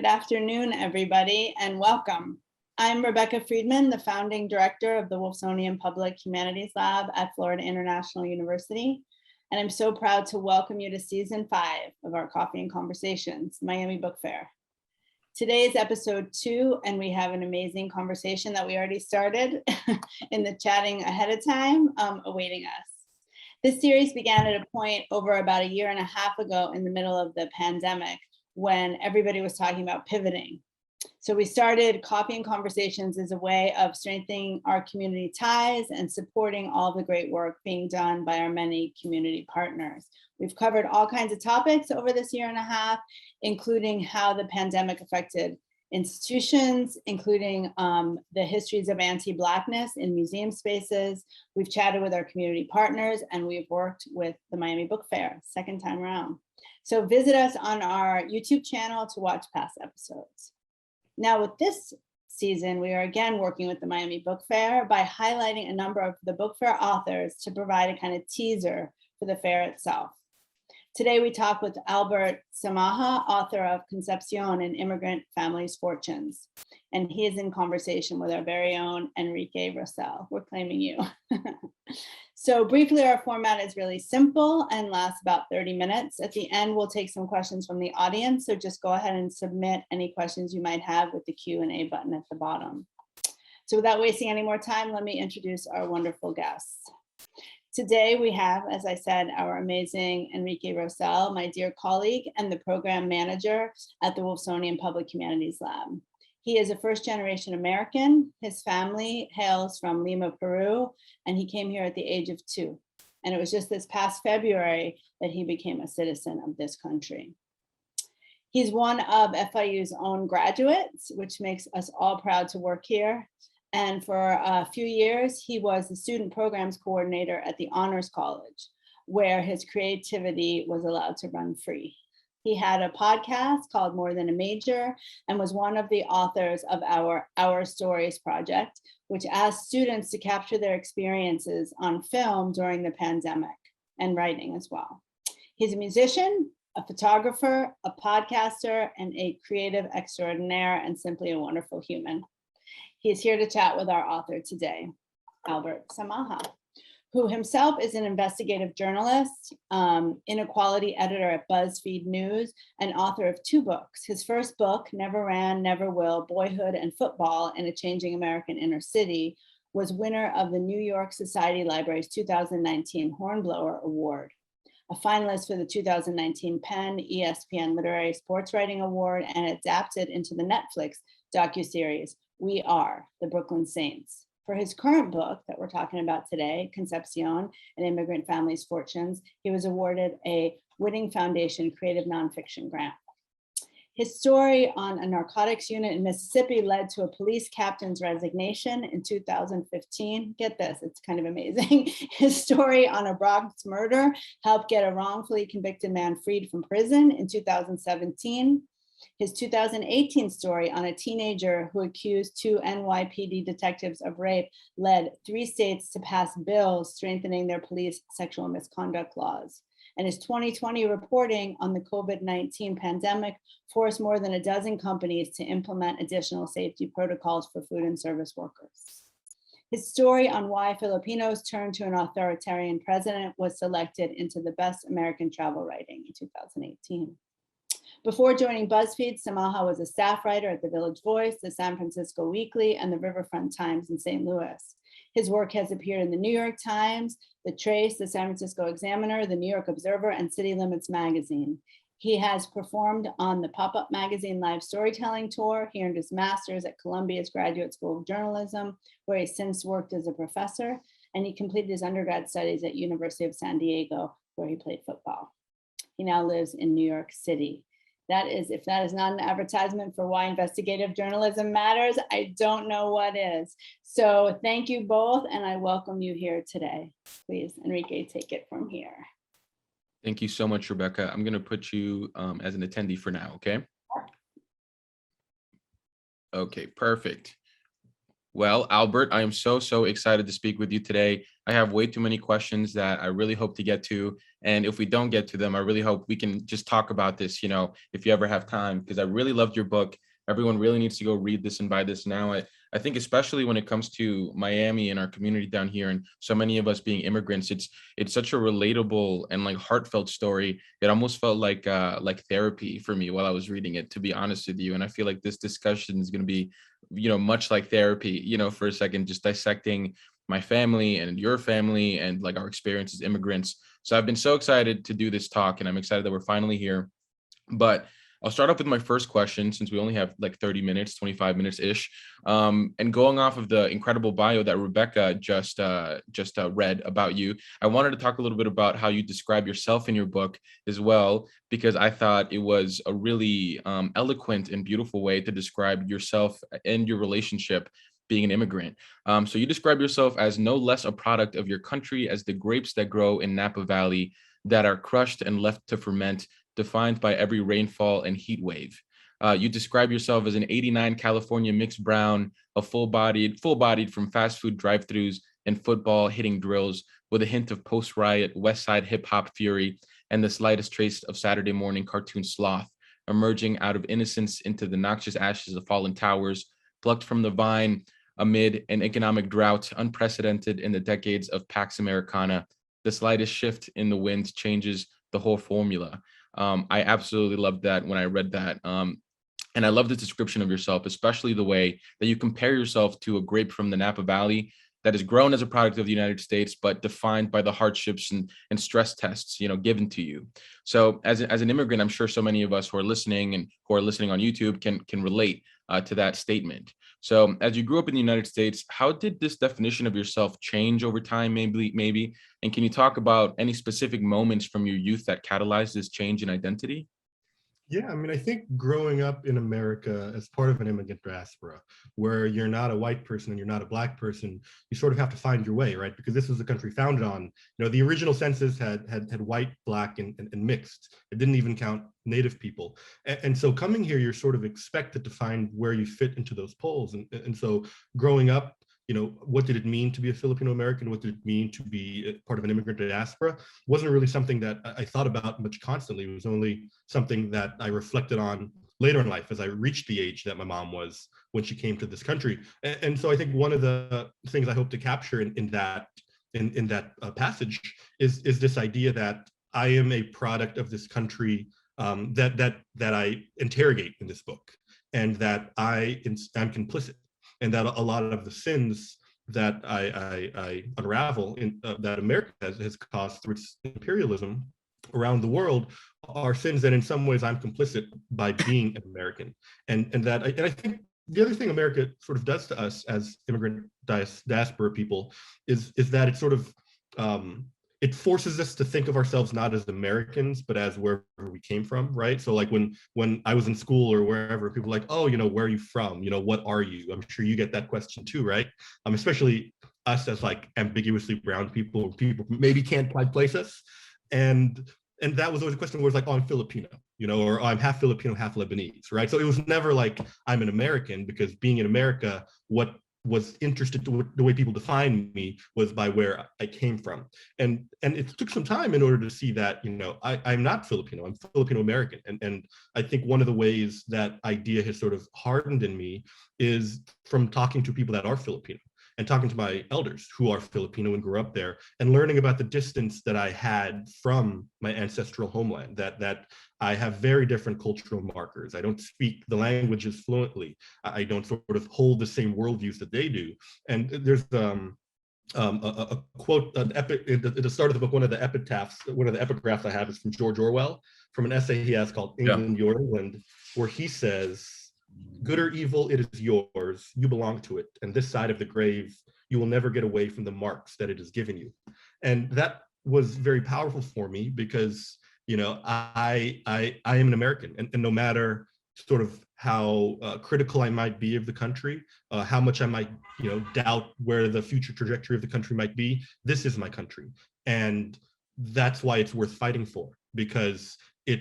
Good afternoon, everybody, and welcome. I'm Rebecca Friedman, the founding director of the Wolfsonian Public Humanities Lab at Florida International University, and I'm so proud to welcome you to season 5 of our Coffee and Conversations, Miami Book Fair. Today is episode 2, and we have an amazing conversation that we already started in the chatting ahead of time, awaiting us. This series began at a point over about a year and a half ago in the middle of the pandemic, when everybody was talking about pivoting. So we started Coffee and Conversations as a way of strengthening our community ties and supporting all the great work being done by our many community partners. We've covered all kinds of topics over this year and a half, including how the pandemic affected institutions, including the histories of anti-Blackness in museum spaces. We've chatted with our community partners, and we've worked with the Miami Book Fair, second time around. So visit us on our YouTube channel to watch past episodes. Now with this season, we are again working with the Miami Book Fair by highlighting a number of the book fair authors to provide a kind of teaser for the fair itself. Today we talk with Albert Samaha, author of Concepcion and Immigrant Families' Fortunes. And he is in conversation with our very own Enrique Rosell. We're claiming you. So briefly, our format is really simple and lasts about 30 minutes. At the end, we'll take some questions from the audience. So just go ahead and submit any questions you might have with the Q&A button at the bottom. So without wasting any more time, let me introduce our wonderful guests. Today we have, as I said, our amazing Enrique Rosell, my dear colleague and the program manager at the Wolfsonian Public Humanities Lab. He is a first-generation American. His family hails from Lima, Peru, and he came here at the age of 2. And it was just this past February that he became a citizen of this country. He's one of FIU's own graduates, which makes us all proud to work here. And for a few years, he was the student programs coordinator at the Honors College, where his creativity was allowed to run free. He had a podcast called More Than a Major and was one of the authors of Our Stories project, which asked students to capture their experiences on film during the pandemic and writing as well. He's a musician, a photographer, a podcaster, and a creative extraordinaire, and simply a wonderful human. He is here to chat with our author today, Albert Samaha, who himself is an investigative journalist, inequality editor at BuzzFeed News, and author of 2 books. His first book, Never Ran, Never Will, Boyhood and Football in a Changing American Inner City, was winner of the New York Society Library's 2019 Hornblower Award, a finalist for the 2019 Penn ESPN Literary Sports Writing Award, and adapted into the Netflix docuseries, We Are, the Brooklyn Saints. For his current book that we're talking about today, Concepcion and Immigrant Families' Fortunes, he was awarded a Whitting Foundation Creative Nonfiction Grant. His story on a narcotics unit in Mississippi led to a police captain's resignation in 2015. Get this, it's kind of amazing. His story on a Bronx murder helped get a wrongfully convicted man freed from prison in 2017. His 2018 story on a teenager who accused 2 NYPD detectives of rape led 3 states to pass bills strengthening their police sexual misconduct laws. And his 2020 reporting on the COVID-19 pandemic forced more than a dozen companies to implement additional safety protocols for food and service workers. His story on why Filipinos turned to an authoritarian president was selected into the Best American Travel Writing in 2018. Before joining BuzzFeed, Samaha was a staff writer at the Village Voice, the San Francisco Weekly, and the Riverfront Times in St. Louis. His work has appeared in the New York Times, The Trace, the San Francisco Examiner, the New York Observer, and City Limits magazine. He has performed on the Pop-Up Magazine live storytelling tour. He earned his master's at Columbia's Graduate School of Journalism, where he since worked as a professor, and he completed his undergrad studies at University of San Diego, where he played football. He now lives in New York City. That is, if that is not an advertisement for why investigative journalism matters, I don't know what is. So thank you both, and I welcome you here today. Please, Enrique, take it from here. Thank you so much, Rebecca. I'm going to put you as an attendee for now, okay? Okay, perfect. Well, Albert, I am so excited to speak with you today. I have way too many questions that I really hope to get to. And if we don't get to them, I really hope we can just talk about this, if you ever have time, because I really loved your book. Everyone really needs to go read this and buy this now. I think especially when it comes to Miami and our community down here, and so many of us being immigrants, it's such a relatable and like heartfelt story. It almost felt like therapy for me while I was reading it, to be honest with you. And I feel like this discussion is going to be much like therapy, for a second, just dissecting my family and your family and like our experience as immigrants. So I've been so excited to do this talk, and I'm excited that we're finally here. But I'll start off with my first question, since we only have like 30 minutes, 25 minutes ish. And going off of the incredible bio that Rebecca just read about you, I wanted to talk a little bit about how you describe yourself in your book as well, because I thought it was a really eloquent and beautiful way to describe yourself and your relationship being an immigrant. So you describe yourself as no less a product of your country as the grapes that grow in Napa Valley that are crushed and left to ferment, defined by every rainfall and heat wave. You describe yourself as an '89 California mixed brown, a full-bodied from fast food drive-throughs and football hitting drills, with a hint of post-riot West Side hip-hop fury and the slightest trace of Saturday morning cartoon sloth, emerging out of innocence into the noxious ashes of fallen towers, plucked from the vine amid an economic drought unprecedented in the decades of Pax Americana. The slightest shift in the wind changes the whole formula. I absolutely loved that when I read that. And I love the description of yourself, especially the way that you compare yourself to a grape from the Napa Valley that is grown as a product of the United States, but defined by the hardships and stress tests, given to you. So as an immigrant, I'm sure so many of us who are listening and who are listening on YouTube can relate to that statement. So as you grew up in the United States, how did this definition of yourself change over time, maybe? And can you talk about any specific moments from your youth that catalyzed this change in identity? Yeah, I mean, I think growing up in America as part of an immigrant diaspora, where you're not a white person and you're not a black person, you sort of have to find your way, right? Because this was a country founded on, the original census had white, black, and mixed. It didn't even count Native people. And so coming here, you're sort of expected to find where you fit into those polls. And so growing up, what did it mean to be a Filipino American? What did it mean to be part of an immigrant diaspora? Wasn't really something that I thought about much constantly. It was only something that I reflected on later in life as I reached the age that my mom was when she came to this country. And so I think one of the things I hope to capture in that passage is this idea that I am a product of this country, that I interrogate in this book, and that I'm complicit, and that a lot of the sins that I unravel that America has caused through its imperialism around the world are sins that in some ways I'm complicit by being an American. And I think the other thing America sort of does to us as immigrant diaspora people is that it sort of it forces us to think of ourselves not as Americans, but as wherever we came from, right? So like when I was in school or wherever, people were like, oh, where are you from? What are you? I'm sure you get that question too, right? Especially us as like ambiguously brown people maybe can't quite place us. And that was always a question where it's like, oh, I'm Filipino, or oh, I'm half Filipino, half Lebanese, right? So it was never like I'm an American, because being in America, what was interested to the way people define me was by where I came from. And it took some time in order to see that, I'm not Filipino, I'm Filipino American. And I think one of the ways that idea has sort of hardened in me is from talking to people that are Filipino and talking to my elders who are Filipino and grew up there, and learning about the distance that I had from my ancestral homeland, that I have very different cultural markers. I don't speak the languages fluently. I don't sort of hold the same worldviews that they do. And there's a quote at the start of the book. One of the epigraphs I have is from George Orwell, from an essay he has called England, Your England, where he says, good or evil, it is yours. You belong to it. And this side of the grave, you will never get away from the marks that it has given you. And that was very powerful for me because, I am an American, and no matter sort of how critical I might be of the country, how much I might, doubt where the future trajectory of the country might be, this is my country. And that's why it's worth fighting for, because it,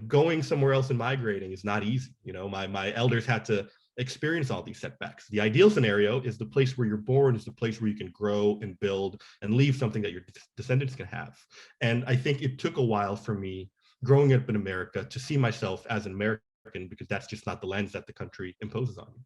going somewhere else and migrating is not easy. My elders had to experience all these setbacks. The ideal scenario is the place where you're born is the place where you can grow and build and leave something that your descendants can have. And I think it took a while for me growing up in America to see myself as an American, because that's just not the lens that the country imposes on me.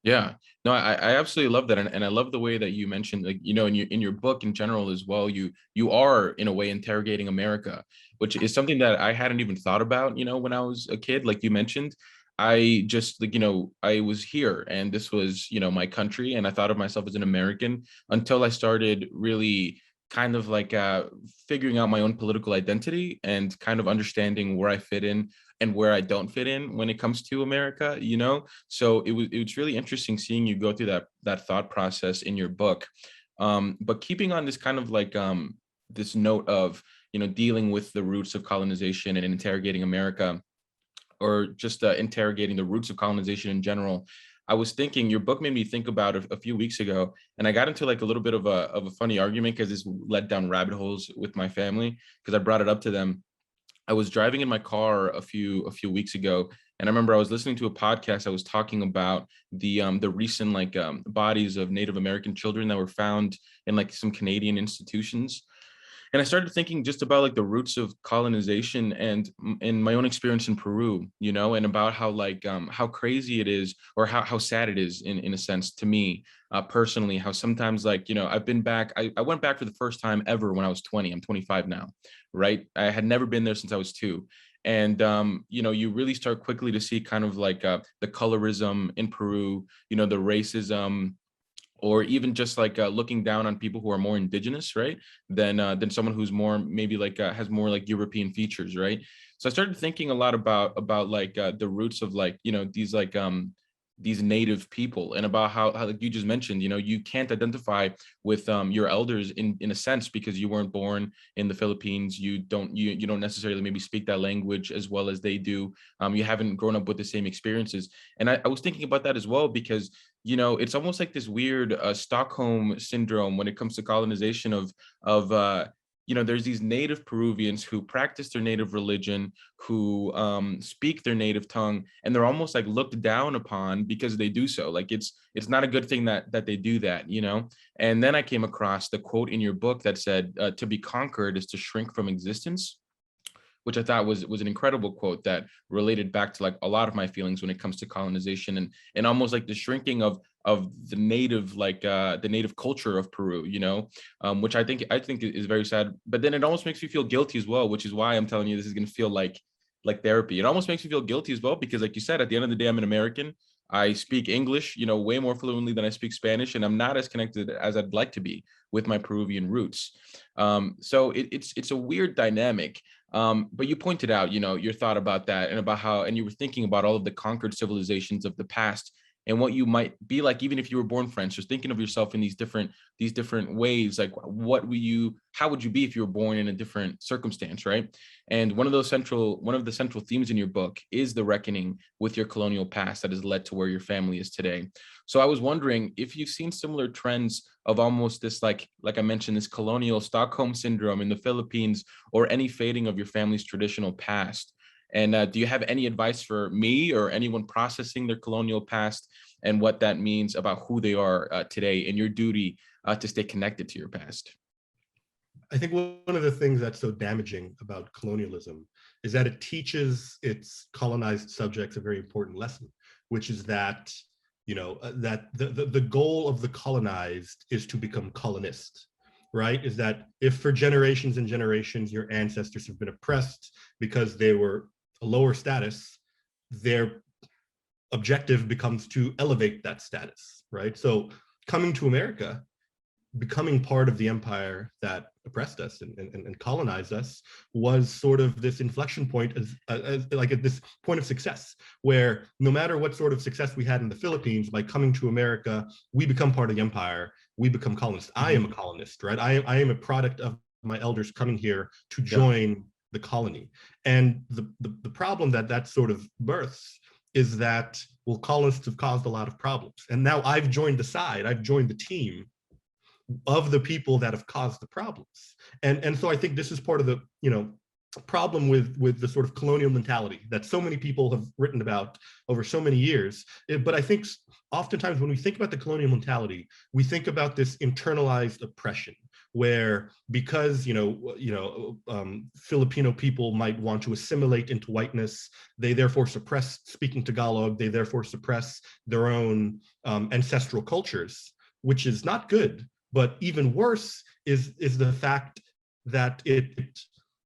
Yeah, no, I absolutely love that, and I love the way that you mentioned, like, you know, in your book in general as well, you are in a way interrogating America, which is something that I hadn't even thought about, you know, when I was a kid, like you mentioned. I just, like, you know, I was here and this was, you know, my country, and I thought of myself as an American until I started really kind of like figuring out my own political identity and kind of understanding where I fit in and where I don't fit in when it comes to America, you know? So it was really interesting seeing you go through that thought process in your book. But keeping on this kind of like this note of, you know, dealing with the roots of colonization and interrogating America, or just interrogating the roots of colonization in general. I was thinking, your book made me think about a few weeks ago, and I got into like a little bit of a funny argument because this led down rabbit holes with my family because I brought it up to them. I was driving in my car a few weeks ago, and I remember I was listening to a podcast. I was talking about the recent like bodies of Native American children that were found in like some Canadian institutions. And I started thinking just about like the roots of colonization and in my own experience in Peru, you know, and about how like how crazy it is, or how sad it is in a sense to me personally, how sometimes, like, you know, I've been back, I went back for the first time ever when I was 20. I'm 25 now, right? I had never been there since I was 2. And you know, you really start quickly to see kind of like the colorism in Peru, you know, the racism, or even just like looking down on people who are more indigenous, right? Than someone who's more maybe like has more like European features, right? So I started thinking a lot about like the roots of, like, you know, these native people, and about how like you just mentioned, you know, you can't identify with your elders in a sense because you weren't born in the Philippines. You don't necessarily maybe speak that language as well as they do. You haven't grown up with the same experiences. And I was thinking about that as well because, you know, it's almost like this weird Stockholm syndrome when it comes to colonization of you know, there's these native Peruvians who practice their native religion, who speak their native tongue, and they're almost like looked down upon because they do so. Like it's not a good thing that they do that, you know. And then I came across the quote in your book that said, "To be conquered is to shrink from existence," which I thought was an incredible quote that related back to like a lot of my feelings when it comes to colonization, and almost like the shrinking of the native, like the native culture of Peru, you know, which I think is very sad. But then it almost makes me feel guilty as well, which is why I'm telling you this is going to feel like therapy. It almost makes me feel guilty as well because, like you said, at the end of the day, I'm an American. I speak English, you know, way more fluently than I speak Spanish, and I'm not as connected as I'd like to be with my Peruvian roots. So it's a weird dynamic. But you pointed out, you know, your thought about that, and about how, and you were thinking about all of the conquered civilizations of the past and what you might be like, even if you were born French, just thinking of yourself in these different ways, like how would you be if you were born in a different circumstance, right? And one of the central themes in your book is the reckoning with your colonial past that has led to where your family is today. So I was wondering if you've seen similar trends of almost this, like I mentioned, this colonial Stockholm syndrome in the Philippines, or any fading of your family's traditional past. And do you have any advice for me or anyone processing their colonial past, and what that means about who they are today, and your duty to stay connected to your past? I think one of the things that's so damaging about colonialism is that it teaches its colonized subjects a very important lesson, which is that, you know, that the goal of the colonized is to become colonist, right? Is that if for generations and generations your ancestors have been oppressed because they were a lower status, their objective becomes to elevate that status, right? So coming to America, becoming part of the empire that oppressed us and colonized us, was sort of this inflection point, as like at this point of success, where no matter what sort of success we had in the Philippines, by coming to America, we become part of the empire, we become colonists. I am a colonist, right? I am a product of my elders coming here to join the colony. And the problem that sort of births is that, well, colonists have caused a lot of problems. And now I've joined the team of the people that have caused the problems. And so I think this is part of the, you know, problem with the sort of colonial mentality that so many people have written about over so many years. But I think oftentimes when we think about the colonial mentality, we think about this internalized oppression, where because Filipino people might want to assimilate into whiteness, they therefore suppress speaking Tagalog, they therefore suppress their own ancestral cultures, which is not good. But even worse is the fact that it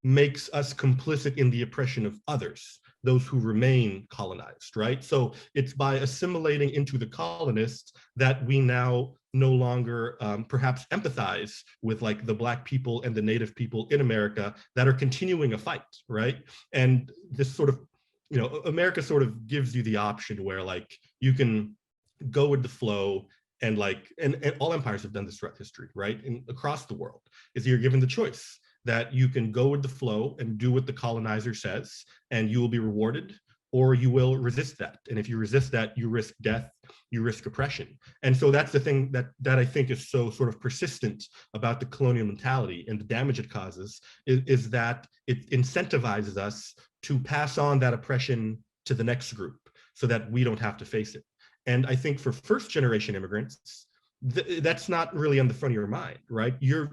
makes us complicit in the oppression of others, those who remain colonized, right? So it's by assimilating into the colonists that we now no longer perhaps empathize with like the Black people and the Native people in America that are continuing a fight, right? And this sort of, America sort of gives you the option where like you can go with the flow, and like, and all empires have done this throughout history, right? And across the world, is you're given the choice that you can go with the flow and do what the colonizer says, and you will be rewarded, or you will resist that. And if you resist that, you risk death, you risk oppression. And so that's the thing that I think is so sort of persistent about the colonial mentality and the damage it causes, is that it incentivizes us to pass on that oppression to the next group so that we don't have to face it. And I think for first generation immigrants, that's not really on the front of your mind, right? You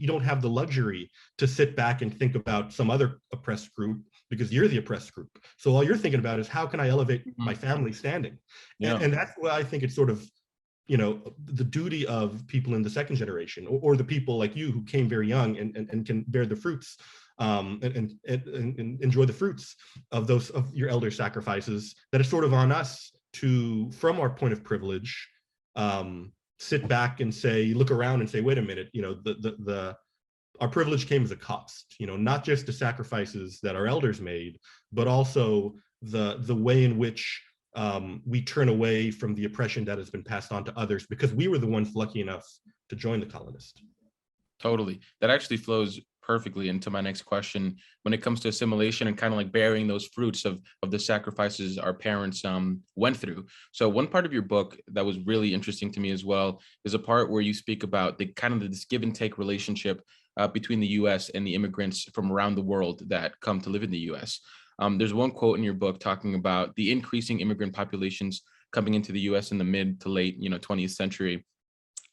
don't have the luxury to sit back and think about some other oppressed group because you're the oppressed group. So all you're thinking about is how can I elevate my family standing? Yeah. And that's why I think it's sort of, the duty of people in the second generation, or the people like you who came very young and can bear the fruits and enjoy the fruits of those of your elder sacrifices, that it's sort of on us to, from our point of privilege, sit back and say, look around and say, wait a minute, our privilege came as a cost, not just the sacrifices that our elders made, but also the way in which we turn away from the oppression that has been passed on to others because we were the ones lucky enough to join the colonists. Totally. That actually flows perfectly into my next question when it comes to assimilation and kind of like bearing those fruits of the sacrifices our parents went through. So one part of your book that was really interesting to me as well is a part where you speak about the kind of this give and take relationship between the US and the immigrants from around the world that come to live in the US. There's one quote in your book talking about the increasing immigrant populations coming into the US in the mid to late 20th century,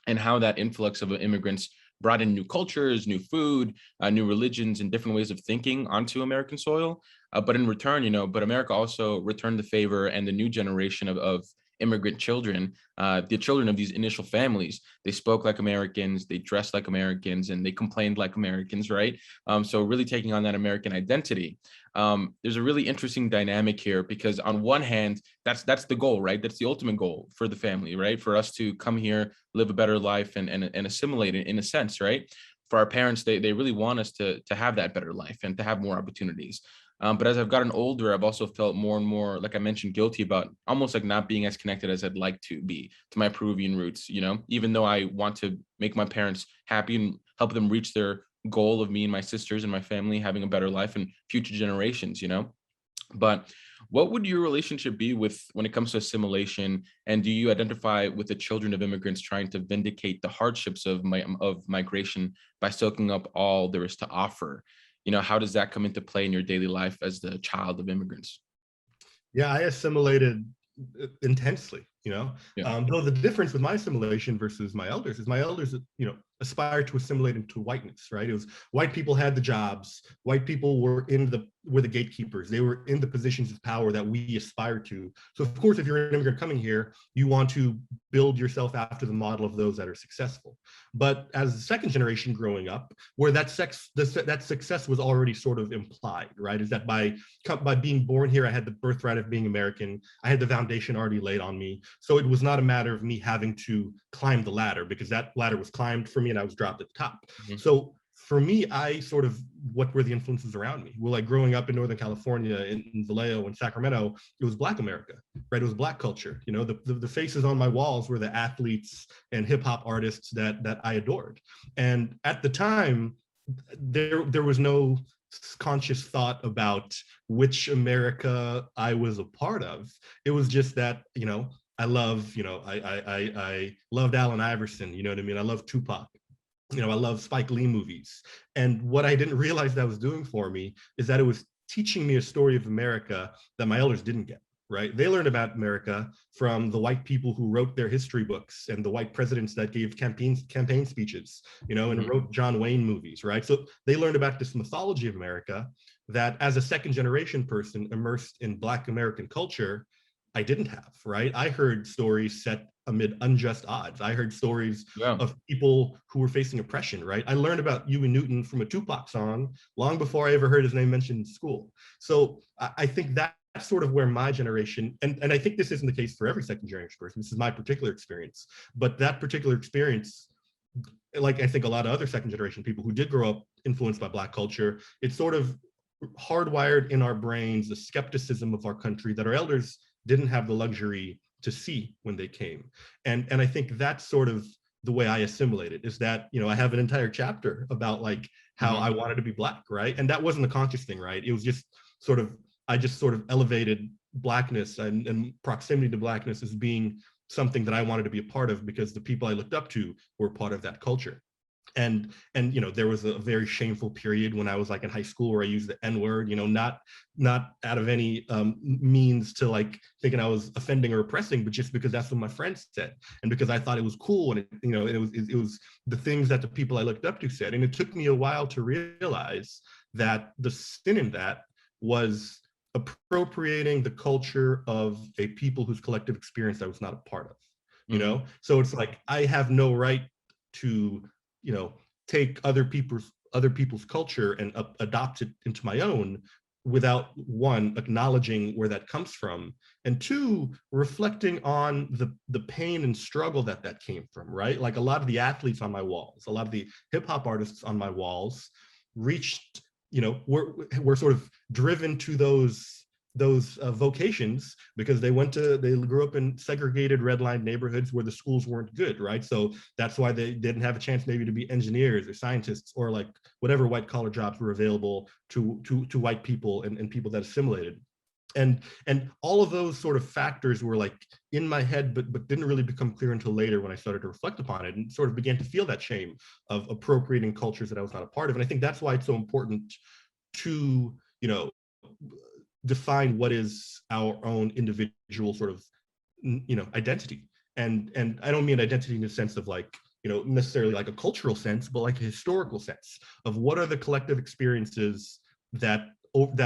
and how that influx of immigrants brought in new cultures, new food, new religions, and different ways of thinking onto American soil. But in return, but America also returned the favor, and the new generation of immigrant children, the children of these initial families, they spoke like Americans, they dressed like Americans, and they complained like Americans, right? So really taking on that American identity. There's a really interesting dynamic here because on one hand, that's the goal, right? That's the ultimate goal for the family, right? For us to come here, live a better life and assimilate it in a sense, right? For our parents, they really want us to have that better life and to have more opportunities. But as I've gotten older, I've also felt more and more, like I mentioned, guilty about almost like not being as connected as I'd like to be to my Peruvian roots, even though I want to make my parents happy and help them reach their goal of me and my sisters and my family having a better life and future generations, But what would your relationship be with when it comes to assimilation? And do you identify with the children of immigrants trying to vindicate the hardships of migration by soaking up all there is to offer? How does that come into play in your daily life as the child of immigrants? Yeah, I assimilated intensely, Yeah. though the difference with my assimilation versus my elders is my elders, aspired to assimilate into whiteness, right? It was white people had the jobs, white people were the gatekeepers, they were in the positions of power that we aspire to. So of course, if you're an immigrant coming here, you want to build yourself after the model of those that are successful. But as the second generation growing up, where that success was already sort of implied, right? Is that by being born here, I had the birthright of being American, I had the foundation already laid on me. So it was not a matter of me having to climb the ladder, because that ladder was climbed for me and I was dropped at the top. Mm-hmm. So for me, what were the influences around me? Well, like growing up in Northern California, in Vallejo and Sacramento, it was Black America, right? It was Black culture. The faces on my walls were the athletes and hip hop artists that I adored. And at the time, there was no conscious thought about which America I was a part of. It was just that, I loved Allen Iverson, you know what I mean? I love Tupac. I love Spike Lee movies. And what I didn't realize that was doing for me is that it was teaching me a story of America that my elders didn't get, right? They learned about America from the white people who wrote their history books and the white presidents that gave campaign speeches, and wrote John Wayne movies, right? So they learned about this mythology of America that, as a second generation person immersed in Black American culture, I didn't have, right? I heard stories set amid unjust odds. I heard stories Yeah. of people who were facing oppression, right? I learned about Huey Newton from a Tupac song long before I ever heard his name mentioned in school. So I think that's sort of where my generation, and I think this isn't the case for every second generation person, this is my particular experience, but that particular experience, like I think a lot of other second generation people who did grow up influenced by Black culture, it's sort of hardwired in our brains the skepticism of our country that our elders didn't have the luxury to see when they came. And I think that's sort of the way I assimilate it, is that, I have an entire chapter about like how I wanted to be Black, right? And that wasn't a conscious thing, right? It was just sort of, I just sort of elevated Blackness and proximity to Blackness as being something that I wanted to be a part of because the people I looked up to were part of that culture. And there was a very shameful period when I was like in high school where I used the N-word, not out of any means to like thinking I was offending or oppressing, but just because that's what my friends said, and because I thought it was cool, and it was the things that the people I looked up to said. And it took me a while to realize that the sin in that was appropriating the culture of a people whose collective experience I was not a part of. So it's like I have no right to take other people's culture and adopt it into my own without, one, acknowledging where that comes from, and two, reflecting on the pain and struggle that came from, right? Like a lot of the athletes on my walls, a lot of the hip hop artists on my walls reached, were sort of driven to those vocations because they grew up in segregated redlined neighborhoods where the schools weren't good, right? So that's why they didn't have a chance maybe to be engineers or scientists or like whatever white collar jobs were available to white people and people that assimilated. And all of those sort of factors were like in my head, but didn't really become clear until later when I started to reflect upon it and sort of began to feel that shame of appropriating cultures that I was not a part of. And I think that's why it's so important to, define what is our own individual sort of, identity. And I don't mean identity in the sense of like, necessarily like a cultural sense, but like a historical sense of what are the collective experiences that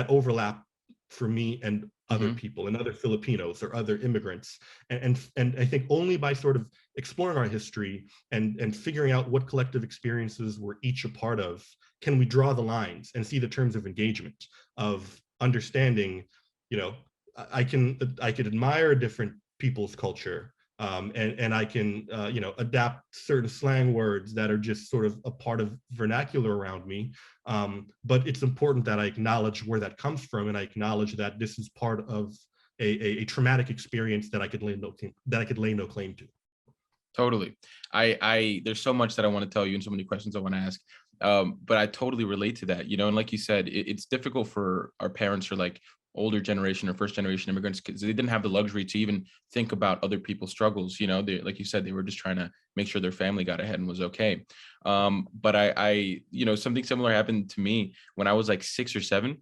overlap for me and other people and other Filipinos or other immigrants. And I think only by sort of exploring our history and figuring out what collective experiences we're each a part of, can we draw the lines and see the terms of engagement of understanding, I can admire different people's culture, and I can, adapt certain slang words that are just sort of a part of vernacular around me. But it's important that I acknowledge where that comes from, and I acknowledge that this is part of a traumatic experience that I could lay no claim to. Totally. There's so much that I want to tell you and so many questions I want to ask. But I totally relate to that, and like you said, it's difficult for our parents or like older generation or first generation immigrants because they didn't have the luxury to even think about other people's struggles. They, like you said, they were just trying to make sure their family got ahead and was okay. But I something similar happened to me when I was like 6 or 7.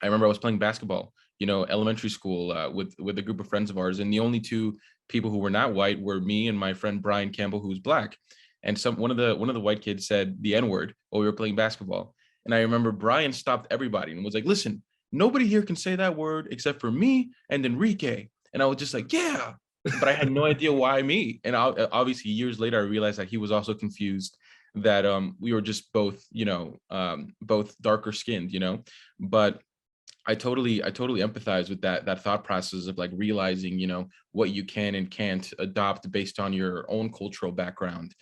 I remember I was playing basketball, elementary school, with a group of friends of ours, and the only two people who were not white were me and my friend Brian Campbell, who's Black. And one of the white kids said the N-word while we were playing basketball. And I remember Brian stopped everybody and was like, "Listen, nobody here can say that word except for me and Enrique." And I was just like, "Yeah," but I had no idea why me. And obviously years later, I realized that he was also confused that we were just both, both darker skinned, but I totally empathize with that thought process of like realizing, what you can and can't adopt based on your own cultural background.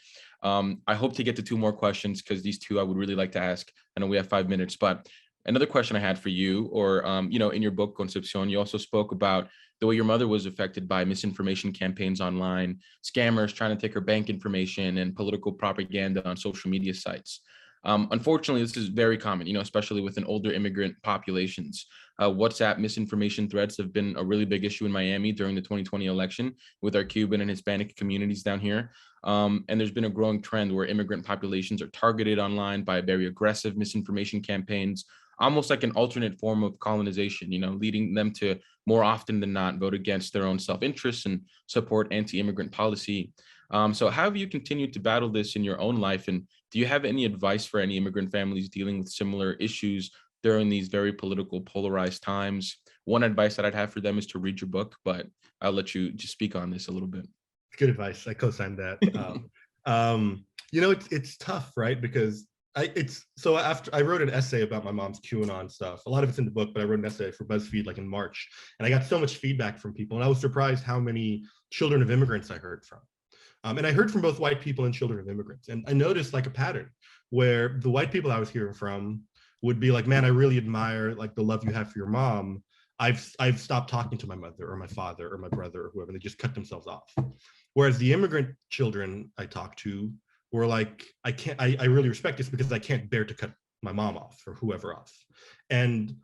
I hope to get to 2 more questions because these 2 I would really like to ask. I know we have 5 minutes, but another question I had for you, or, in your book, Concepcion, you also spoke about the way your mother was affected by misinformation campaigns online, scammers trying to take her bank information, and political propaganda on social media sites. Unfortunately, this is very common, especially within older immigrant populations. WhatsApp misinformation threats have been a really big issue in Miami during the 2020 election with our Cuban and Hispanic communities down here. And there's been a growing trend where immigrant populations are targeted online by very aggressive misinformation campaigns, almost like an alternate form of colonization, leading them to more often than not vote against their own self-interest and support anti-immigrant policy. So how have you continued to battle this in your own life? And do you have any advice for any immigrant families dealing with similar issues during these very political, polarized times? One advice that I'd have for them is to read your book, but I'll let you just speak on this a little bit. Good advice. I co-sign that. It's tough, right? Because after I wrote an essay about my mom's QAnon stuff. A lot of it's in the book, but I wrote an essay for BuzzFeed like in March, and I got so much feedback from people, and I was surprised how many children of immigrants I heard from. And I heard from both white people and children of immigrants, and I noticed like a pattern where the white people I was hearing from would be like, "Man, I really admire like the love you have for your mom. I've stopped talking to my mother or my father or my brother or whoever. They just cut themselves off." Whereas the immigrant children I talked to were like, I really respect this because I can't bear to cut my mom off or whoever off. And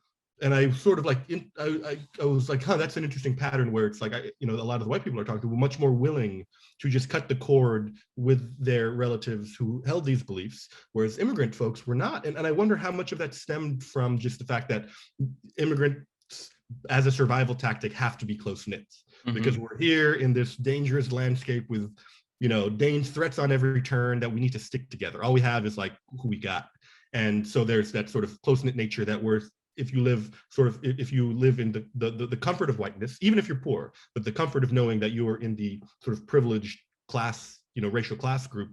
I sort of like, I was like, that's an interesting pattern where it's like, a lot of the white people are talking to were much more willing to just cut the cord with their relatives who held these beliefs, whereas immigrant folks were not. And I wonder how much of that stemmed from just the fact that immigrants as a survival tactic have to be close knit. Because we're here in this dangerous landscape with, Dane's threats on every turn that we need to stick together. All we have is like who we got. And so there's that sort of close-knit nature that if you live in the comfort of whiteness, even if you're poor, but the comfort of knowing that you are in the sort of privileged class, racial class group,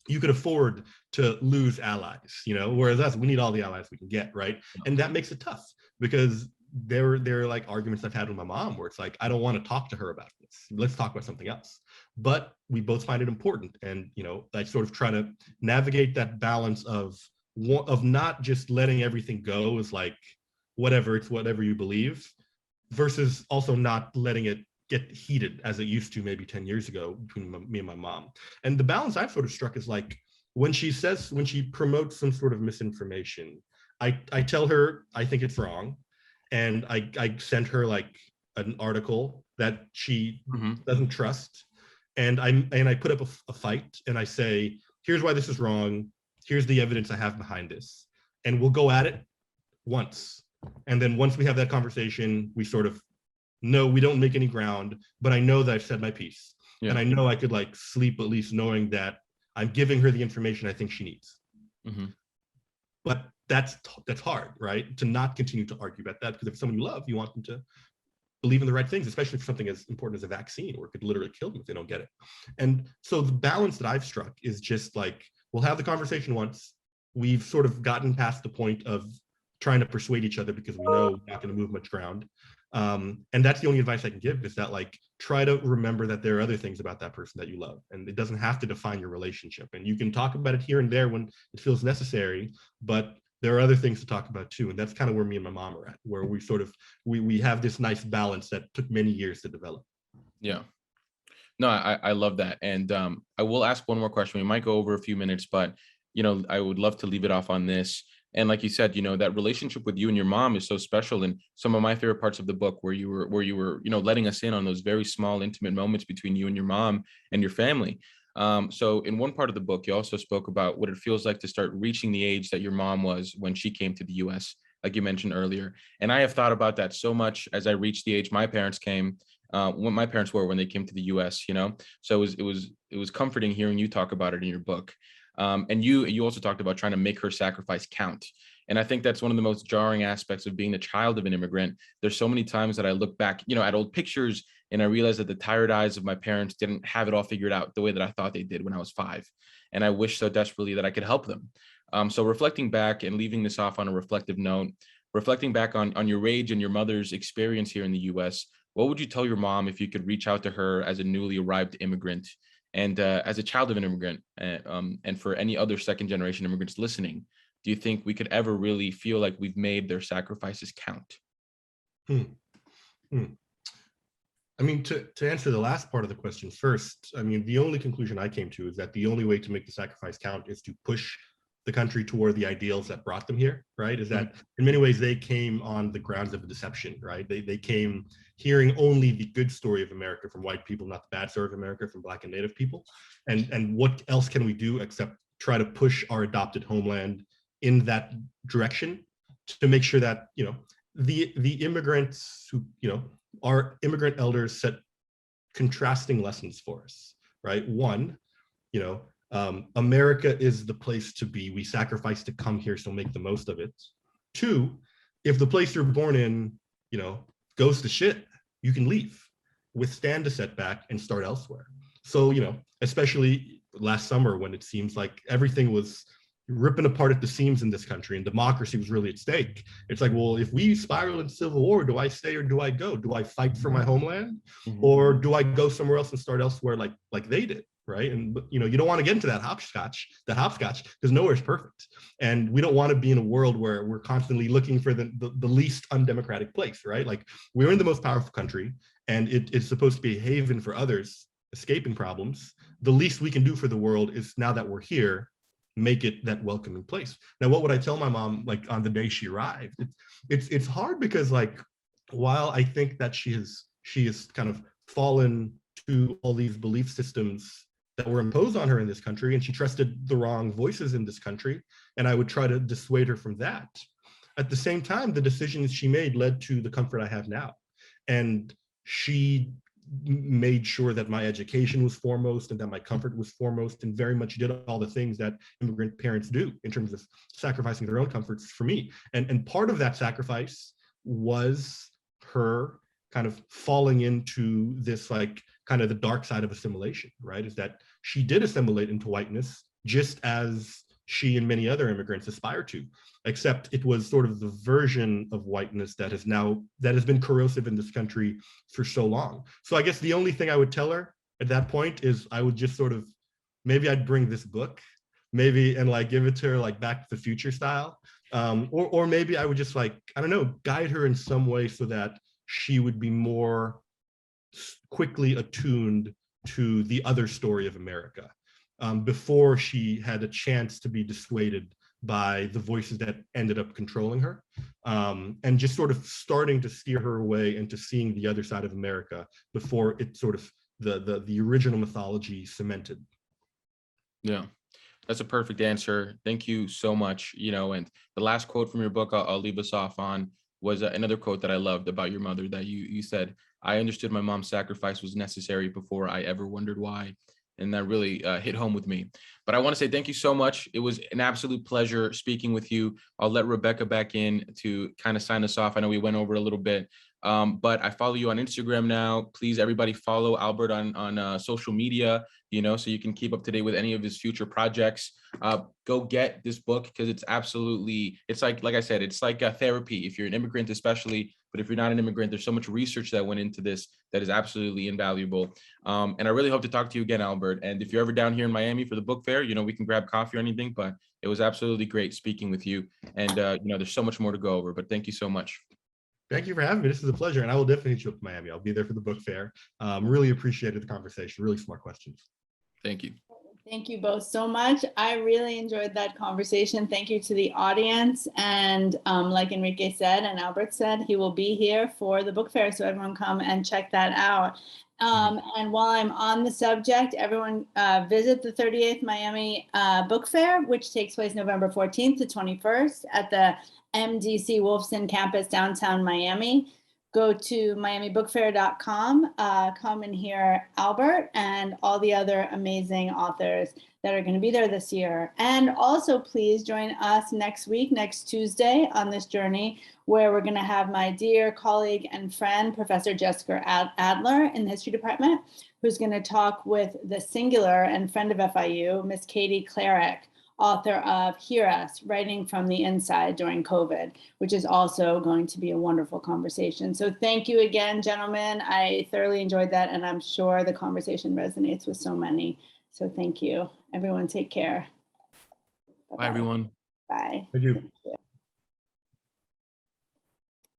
you could afford to lose allies, whereas us, we need all the allies we can get, right? And that makes it tough because there are like arguments I've had with my mom where it's like, I don't want to talk to her about this. Let's talk about something else. But we both find it important. And, I sort of try to navigate that balance of not just letting everything go as like, whatever, it's whatever you believe, versus also not letting it get heated as it used to maybe 10 years ago between me and my mom. And the balance I've sort of struck is like, when she promotes some sort of misinformation, I tell her I think it's wrong. And I sent her like an article that she doesn't trust. And I put up a fight and I say, here's why this is wrong. Here's the evidence I have behind this. And we'll go at it once. And then once we have that conversation, we sort of know we don't make any ground, but I know that I've said my piece. Yeah. And I know I could like sleep at least knowing that I'm giving her the information I think she needs. But that's hard, right? To not continue to argue about that, because if someone you love, you want them to believe in the right things, especially for something as important as a vaccine, or it could literally kill them if they don't get it. And so the balance that I've struck is just like, we'll have the conversation once. We've sort of gotten past the point of trying to persuade each other because we know we're not going to move much ground. And that's the only advice I can give, is that like, try to remember that there are other things about that person that you love, and it doesn't have to define your relationship. And you can talk about it here and there when it feels necessary, but there are other things to talk about too. And that's kind of where me and my mom are at, where we sort of, we have this nice balance that took many years to develop. Yeah. No, I love that. And I will ask one more question. We might go over a few minutes, but, I would love to leave it off on this. And like you said, that relationship with you and your mom is so special. And some of my favorite parts of the book where you were, letting us in on those very small, intimate moments between you and your mom and your family. So in one part of the book, you also spoke about what it feels like to start reaching the age that your mom was when she came to the US, like you mentioned earlier. And I have thought about that so much as I reached the age my parents came, when my parents were when they came to the US, So it was comforting hearing you talk about it in your book. And you also talked about trying to make her sacrifice count. And I think that's one of the most jarring aspects of being the child of an immigrant. There's so many times that I look back, at old pictures, and I realized that the tired eyes of my parents didn't have it all figured out the way that I thought they did when I was 5. And I wish so desperately that I could help them. So reflecting back and leaving this off on a reflective note, reflecting back on your age and your mother's experience here in the US, what would you tell your mom if you could reach out to her as a newly arrived immigrant and as a child of an immigrant, and for any other second generation immigrants listening? Do you think we could ever really feel like we've made their sacrifices count? I mean, to answer the last part of the question first, I mean, the only conclusion I came to is that the only way to make the sacrifice count is to push the country toward the ideals that brought them here, right? Is that in many ways they came on the grounds of deception, right? They came hearing only the good story of America from white people, not the bad story of America from Black and Native people. And what else can we do except try to push our adopted homeland in that direction to make sure that, you know, the immigrants who, you know, our immigrant elders set contrasting lessons for us, right? One, you know, America is the place to be. We sacrifice to come here, so make the most of it. Two, if the place you're born in, you know, goes to shit, you can leave, withstand a setback and start elsewhere. So, you know, especially last summer when it seems like everything was ripping apart at the seams in this country and democracy was really at stake. It's like, well, if we spiral into civil war, do I stay or do I go? Do I fight for my homeland, or do I go somewhere else and start elsewhere like they did? Right. And, you know, you don't want to get into that hopscotch, because nowhere's perfect. And we don't want to be in a world where we're constantly looking for the least undemocratic place, right? Like, we're in the most powerful country and it's supposed to be a haven for others escaping problems. The least we can do for the world is, now that we're here, make it that welcoming place. Now, what would I tell my mom, like, on the day she arrived? It's hard because, like, while I think that she has kind of fallen to all these belief systems that were imposed on her in this country, and she trusted the wrong voices in this country, and I would try to dissuade her from that. At the same time, the decisions she made led to the comfort I have now. And she made sure that my education was foremost and that my comfort was foremost, and very much did all the things that immigrant parents do in terms of sacrificing their own comforts for me. And part of that sacrifice was her kind of falling into this, like, kind of the dark side of assimilation, right? Is that she did assimilate into whiteness, just as she and many other immigrants aspire to, except it was sort of the version of whiteness that has been corrosive in this country for so long. So I guess the only thing I would tell her at that point is, I would just sort of, maybe I'd bring this book, maybe, and like give it to her, like Back to the Future style. Or maybe I would just, like, I don't know, guide her in some way so that she would be more quickly attuned to the other story of America, before she had a chance to be dissuaded by the voices that ended up controlling her, and just sort of starting to steer her away into seeing the other side of America before it sort of the original mythology cemented. Yeah, that's a perfect answer. Thank you so much. You know, and the last quote from your book I'll leave us off on was another quote that I loved about your mother, that you said, "I understood my mom's sacrifice was necessary before I ever wondered why." And that really hit home with me. But I want to say thank you so much. It was an absolute pleasure speaking with you. I'll let Rebecca back in to kind of sign us off. I know we went over a little bit, but I follow you on Instagram now. Please, everybody, follow Albert on social media, you know, so you can keep up to date with any of his future projects. Go get this book, because it's absolutely, it's like I said, it's like a therapy if you're an immigrant, especially. But if you're not an immigrant, there's so much research that went into this that is absolutely invaluable. And I really hope to talk to you again, Albert. And if you're ever down here in Miami for the book fair, you know, we can grab coffee or anything, but it was absolutely great speaking with you. And, you know, there's so much more to go over, but thank you so much. Thank you for having me. This is a pleasure. And I will definitely show up to Miami. I'll be there for the book fair. Really appreciated the conversation. Really smart questions. Thank you. Thank you both so much. I really enjoyed that conversation. Thank you to the audience. And like Enrique said, and Albert said, he will be here for the book fair. So everyone come and check that out. And while I'm on the subject, everyone visit the 38th Miami Book Fair, which takes place November 14th to 21st at the MDC Wolfson campus, downtown Miami. Go to miamibookfair.com, come and hear Albert and all the other amazing authors that are going to be there this year. And also, please join us next week, next Tuesday, on this journey, where we're going to have my dear colleague and friend, Professor Jessica Adler in the History Department, who's going to talk with the singular and friend of FIU, Miss Katie Clarick, author of Hear Us, Writing from the Inside During COVID, which is also going to be a wonderful conversation. So thank you again, gentlemen. I thoroughly enjoyed that, and I'm sure the conversation resonates with so many. So thank you. Everyone take care. Bye, everyone. Bye. Thank you.